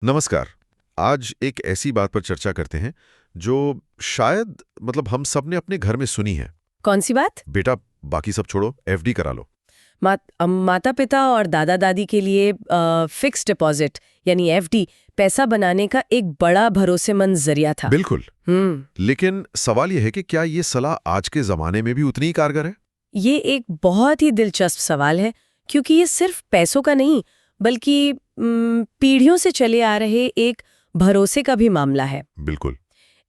नमस्कार। आज एक ऐसी बात पर चर्चा करते हैं जो शायद हम सब ने अपने घर में सुनी है। कौन सी बात? बेटा, बाकी सब छोड़ो, एफडी करा लो। माता पिता और दादा दादी के लिए फिक्स्ड डिपॉजिट यानी एफडी पैसा बनाने का एक बड़ा भरोसेमंद जरिया था। बिल्कुल। लेकिन सवाल यह है कि क्या ये सलाह आज के जमाने में भी उतनी ही कारगर है? ये एक बहुत ही दिलचस्प सवाल है, क्योंकि ये सिर्फ पैसों का नहीं बल्कि पीढ़ियों से चले आ रहे एक भरोसे का भी मामला है। बिल्कुल।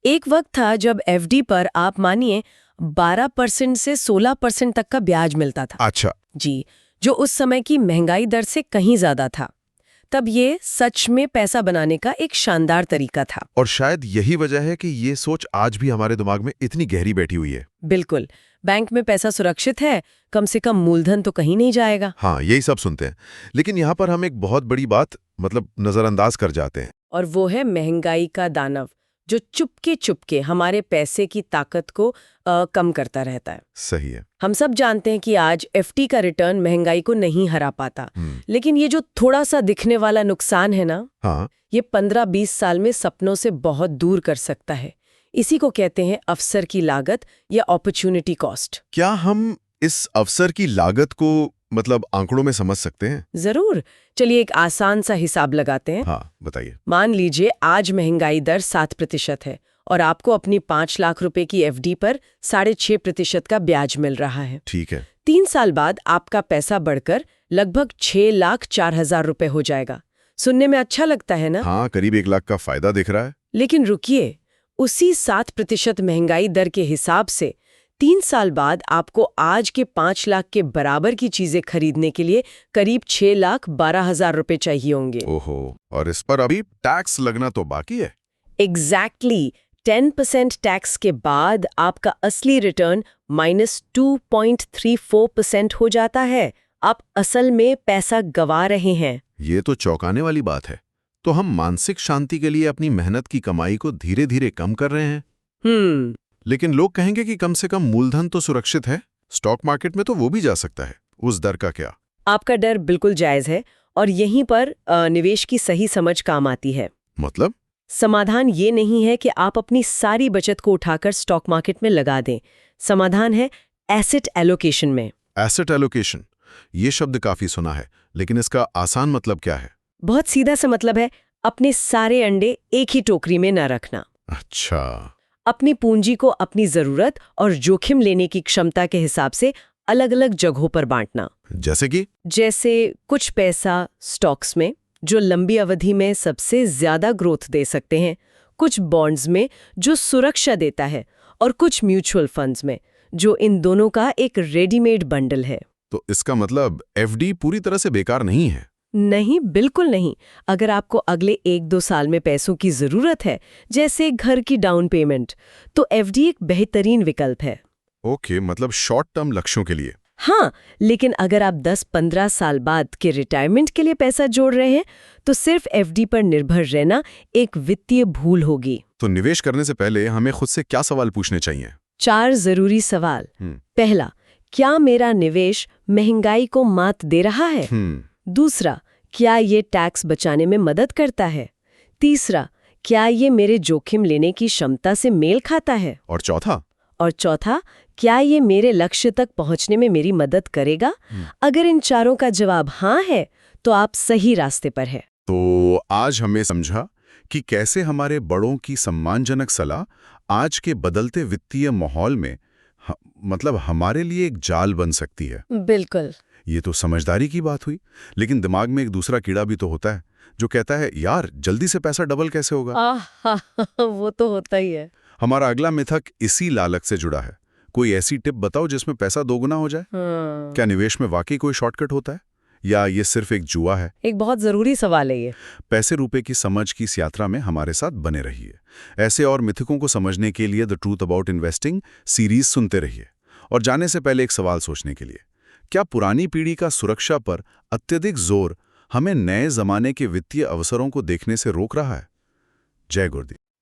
एक वक्त था जब एफडी पर आप मानिए 12% से 16% तक का ब्याज मिलता था। अच्छा। जी, जो उस समय की महंगाई दर से कहीं ज्यादा था। तब ये सच में पैसा बनाने का एक शानदार तरीका था। और शायद यही वजह है कि ये सोच आज भी हमारे दिमाग में इतनी गहरी बैठी हुई है। बिल्कुल, बैंक में पैसा सुरक्षित है, कम से कम मूलधन तो कहीं नहीं जाएगा। हाँ, यही सब सुनते हैं, लेकिन यहाँ पर हम एक बहुत बड़ी बात नजरअंदाज कर जाते हैं। और वो है महंगाई का दानव, जो चुपके चुपके हमारे पैसे की ताकत को कम करता रहता है। सही है। हम सब जानते हैं कि आज एफडी का रिटर्न महंगाई को नहीं हरा पाता, लेकिन ये जो थोड़ा सा दिखने वाला नुकसान है ना, हाँ, ये 15-20 साल में सपनों से बहुत दूर कर सकता है। इसी को कहते हैं अवसर की लागत या अपॉर्चुनिटी कॉस्ट। क्या हम इस अवसर की लागत को आंकड़ों में समझ सकते हैं? जरूर, चलिए एक आसान सा हिसाब लगाते हैं। हाँ, बताइए। मान लीजिए आज महंगाई दर 7% है और आपको अपनी 5 लाख रुपए की एफडी पर 6.5% का ब्याज मिल रहा है। ठीक है। 3 साल बाद आपका पैसा बढ़कर लगभग 6,04,000 रुपए हो जाएगा। सुनने में अच्छा लगता है ना? हाँ, करीब 1 लाख का फायदा दिख रहा है। लेकिन रुकिए, उसी 7% महंगाई दर के हिसाब से 3 साल बाद आपको आज के 5 लाख के बराबर की चीजें खरीदने के लिए करीब 6,12,000 रुपए चाहिए होंगे। ओहो, और इस पर अभी टैक्स लगना तो बाकी है। एग्जैक्टली 10% टैक्स के बाद आपका असली रिटर्न -2.34% हो जाता है। आप असल में पैसा गवा रहे हैं। ये तो चौंकाने वाली बात है। तो हम मानसिक शांति के लिए अपनी मेहनत की कमाई को धीरे धीरे कम कर रहे हैं। लेकिन लोग कहेंगे कि कम से कम मूलधन तो सुरक्षित है, स्टॉक मार्केट में तो वो भी जा सकता है, उस दर का क्या? आपका डर बिल्कुल जायज है और यहीं पर निवेश की सही समझ काम आती है। मतलब? समाधान ये नहीं है कि आप अपनी सारी बचत को उठाकर स्टॉक मार्केट में लगा दें। समाधान है एसेट एलोकेशन में। एसेट एलोकेशन, ये शब्द काफी सुना है, लेकिन इसका आसान मतलब क्या है? बहुत सीधा सा मतलब है अपने सारे अंडे एक ही टोकरी में न रखना। अच्छा। अपनी पूंजी को अपनी जरूरत और जोखिम लेने की क्षमता के हिसाब से अलग अलग जगहों पर बांटना। जैसे कुछ पैसा स्टॉक्स में, जो लंबी अवधि में सबसे ज्यादा ग्रोथ दे सकते हैं, कुछ बॉन्ड्स में जो सुरक्षा देता है, और कुछ म्यूचुअल फंड्स में जो इन दोनों का एक रेडीमेड बंडल है। तो इसका मतलब एफडी पूरी तरह से बेकार नहीं है? नहीं, बिल्कुल नहीं। अगर आपको अगले 1-2 साल में पैसों की जरूरत है, जैसे घर की डाउन पेमेंट, तो एफडी एक बेहतरीन विकल्प है। ओके, मतलब शॉर्ट टर्म लक्ष्यों के लिए। हाँ, लेकिन अगर आप 10-15 साल बाद के रिटायरमेंट के लिए पैसा जोड़ रहे हैं, तो सिर्फ एफडी पर निर्भर रहना एक वित्तीय भूल होगी। तो निवेश करने से पहले हमें खुद से क्या सवाल पूछने चाहिए? 4 जरूरी सवाल। पहला, क्या मेरा निवेश महंगाई को मात दे रहा है? दूसरा, क्या ये टैक्स बचाने में मदद करता है? तीसरा, क्या ये मेरे जोखिम लेने की क्षमता से मेल खाता है? और चौथा, क्या ये मेरे लक्ष्य तक पहुंचने में मेरी मदद करेगा? अगर इन चारों का जवाब हाँ है, तो आप सही रास्ते पर हैं। तो आज हमें समझा कि कैसे हमारे बड़ों की सम्मानजनक सलाह आज के बदलते वित्तीय माहौल में हमारे लिए एक जाल बन सकती है। बिल्कुल। ये तो समझदारी की बात हुई, लेकिन दिमाग में एक दूसरा कीड़ा भी तो होता है जो कहता है, यार जल्दी से पैसा डबल कैसे होगा? वो तो होता ही है। हमारा अगला मिथक इसी लालच से जुड़ा है। कोई ऐसी टिप बताओ जिसमें पैसा दोगुना हो जाए। क्या निवेश में वाकई कोई शॉर्टकट होता है, या ये सिर्फ एक जुआ है? एक बहुत जरूरी सवाल है ये। पैसे रुपए की समझ की इस यात्रा में हमारे साथ बने रहिए। ऐसे और मिथकों को समझने के लिए the truth about investing series सुनते रहिए। और जाने से पहले एक सवाल सोचने के लिए, क्या पुरानी पीढ़ी का सुरक्षा पर अत्यधिक जोर हमें नए जमाने के वित्तीय अवसरों को देखने से रोक रहा है? जय गुरुदेव।